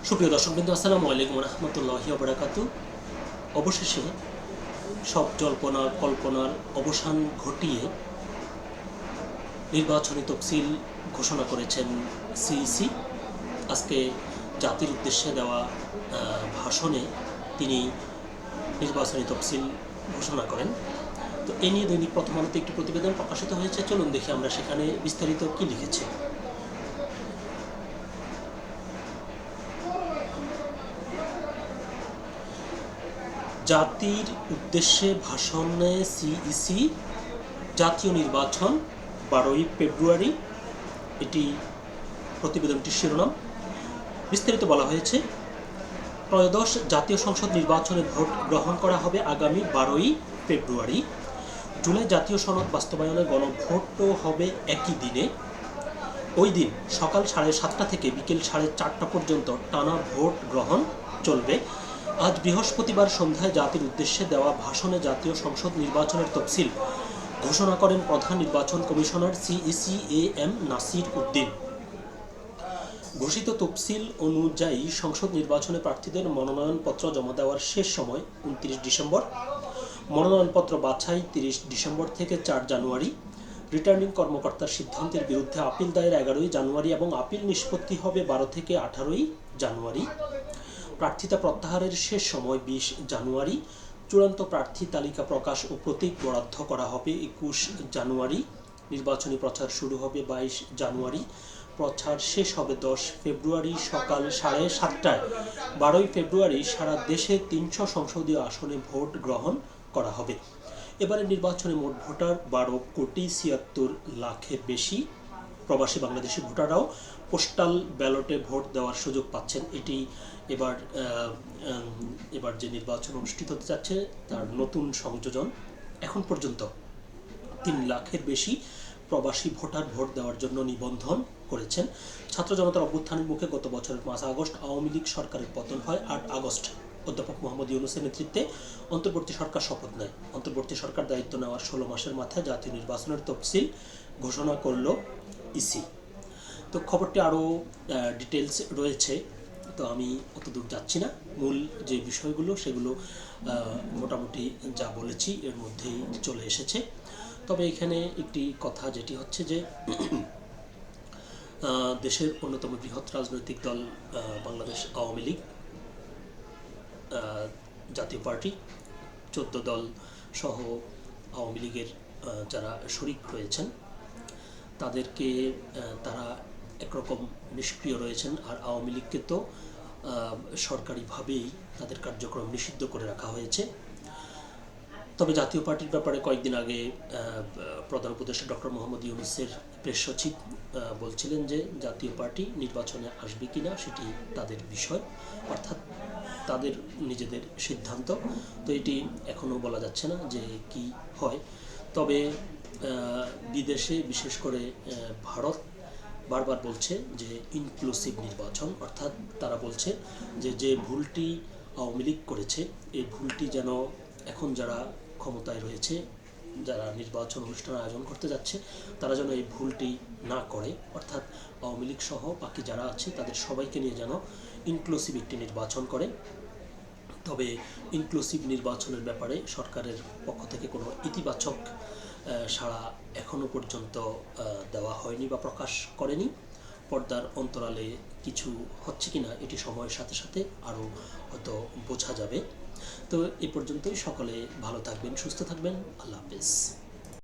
সুপ্রিয় দর্শকবৃন্দ, আসসালামু আলাইকুম রহমতুল্লাহি ওয়া বারাকাতুহু। অবশেষে সব জল্পনা কল্পনার অবসান ঘটিয়ে নির্বাচনী তফসিল ঘোষণা করেছেন সিইসি। আজকে জাতির উদ্দেশ্যে দেওয়া ভাষণে তিনি নির্বাচনী তফসিল ঘোষণা করেন। তো এ নিয়ে দৈনিক প্রথম আলোতে একটি প্রতিবেদন প্রকাশিত হয়েছে। চলুন দেখি আমরা সেখানে বিস্তারিত কী লিখেছে। জাতির উদ্দেশ্যে ভাষণে সিইসি, জাতীয় নির্বাচন 12ই ফেব্রুয়ারি, এটি প্রতিবেদনটির শিরোনাম। বিস্তারিত বলা হয়েছে, ত্রয়োদশ জাতীয় সংসদ নির্বাচনে ভোট গ্রহণ করা হবে আগামী 12ই ফেব্রুয়ারি। জুলাই জাতীয় সনদ বাস্তবায়নে গণভোটও হবে একই দিনে। ওই দিন সকাল 7:30 থেকে বিকেল 4:30 পর্যন্ত টানা ভোট গ্রহণ চলবে। আজ বৃহস্পতিবার সন্ধ্যায় জাতির উদ্দেশ্যে দেওয়া ভাষণে জাতীয় সংসদ নির্বাচনের তফসিল ঘোষণা করেন প্রধান নির্বাচন commissioner CEC M Nasir Uddin. ঘোষিত তফসিল অনুযায়ী সংসদ নির্বাচনে প্রার্থীদের মনোনয়নপত্র জমা দেওয়ার শেষ সময় 29 ডিসেম্বর, মনোনয়নপত্র বাছাই 30 ডিসেম্বর থেকে 4 জানুয়ারি, রিটার্নিং কর্মকর্তার সিদ্ধান্তের বিরুদ্ধে আপিল দায়ের 11ই জানুয়ারি এবং আপিল নিষ্পত্তি হবে 12 থেকে 18ই জানুয়ারি। প্রার্থিতা প্রত্যাহারের শেষ সময় 20 জানুয়ারি। চূড়ান্ত প্রার্থী তালিকা প্রকাশ ও প্রতীক বরাদ্দ করা হবে 21 জানুয়ারি। নির্বাচনী প্রচার শুরু হবে 22 জানুয়ারি। প্রচার শেষ হবে 10 ফেব্রুয়ারি সকাল 7:30টায়। 12ই ফেব্রুয়ারি সারা দেশে 300 সংসদীয় আসনে ভোট গ্রহণ করা হবে। এবারে নির্বাচনে মোট ভোটার 12,76,00,000-এর বেশি। প্রবাসী বাংলাদেশি ভোটাররাও পোস্টাল ব্যালটে ভোট দেওয়ার সুযোগ পাচ্ছেন। এটি এবার যে নির্বাচন অনুষ্ঠিত হতে যাচ্ছে তার নতুন সংযোজন। এখন পর্যন্ত 3 লাখের বেশি প্রবাসী ভোটার ভোট দেওয়ার জন্য নিবন্ধন করেছেন। ছাত্র জনতার অভ্যুত্থানের মুখে গত বছরের 5 আগস্ট আওয়ামী লীগ সরকারের পতন হয়। 8 আগস্ট অধ্যাপক মোহাম্মদ ইউনূসের নেতৃত্বে অন্তর্বর্তী সরকার শপথ নেয়। অন্তর্বর্তী সরকার দায়িত্ব নেওয়ার 16 মাসের মাথায় জাতীয় নির্বাচনের তফসিল ঘোষণা করল ইসি। তো খবরটি আরও ডিটেলস রয়েছে, তো আমি অত দূর যাচ্ছি না। মূল যে বিষয়গুলো সেগুলো মোটামুটি যা বলেছি এর মধ্যেই চলে এসেছে। তবে এখানে একটি কথা যেটি হচ্ছে যে দেশের অন্যতম বৃহৎ রাজনৈতিক দল বাংলাদেশ আওয়ামী লীগ, জাতীয় পার্টি, 14 দল সহ আওয়ামী লীগের যারা শরিক হয়েছেন তাদেরকে তারা একরকম নিষ্ক্রিয় রয়েছেন। আর আওয়ামী লীগকে তো সরকারিভাবেই তাদের কার্যক্রম নিষিদ্ধ করে রাখা হয়েছে। তবে জাতীয় পার্টির ব্যাপারে কয়েকদিন আগে প্রধান উপদেষ্টা ডক্টর মোহাম্মদ ইউনূসের প্রেস সচিব বলছিলেন যে জাতীয় পার্টি নির্বাচনে আসবে কিনা সেটি তাদের বিষয়, অর্থাৎ তাদের নিজেদের সিদ্ধান্ত। তো এটি এখনও বলা যাচ্ছে না যে কি হয়। তবে বিদেশে বিশেষ করে ভারত বারবার বলছে যে ইনক্লুসিভ নির্বাচন, অর্থাৎ তারা বলছে যে ভুলটি আওয়ামী লীগ করেছে এই ভুলটি যেন এখন যারা ক্ষমতায় রয়েছে, যারা নির্বাচন অনুষ্ঠান আয়োজন করতে যাচ্ছে তারা যেন এই ভুলটি না করে, অর্থাৎ আওয়ামী লীগ সহ বাকি যারা আছে তাদের সবাইকে নিয়ে যেন ইনক্লুসিভ একটি নির্বাচন করে। তবে ইনক্লুসিভ নির্বাচনের ব্যাপারে সরকারের পক্ষ থেকে কোনো ইতিবাচক সাড়া এখনও পর্যন্ত দেওয়া হয়নি বা প্রকাশ করেনি। পর্দার অন্তরালে কিছু হচ্ছে কিনা এটি সময়ের সাথে সাথে আরও হয়তো বোঝা যাবে। তো এ পর্যন্তই। সকলে ভালো থাকবেন, সুস্থ থাকবেন। আল্লাহ হাফেজ।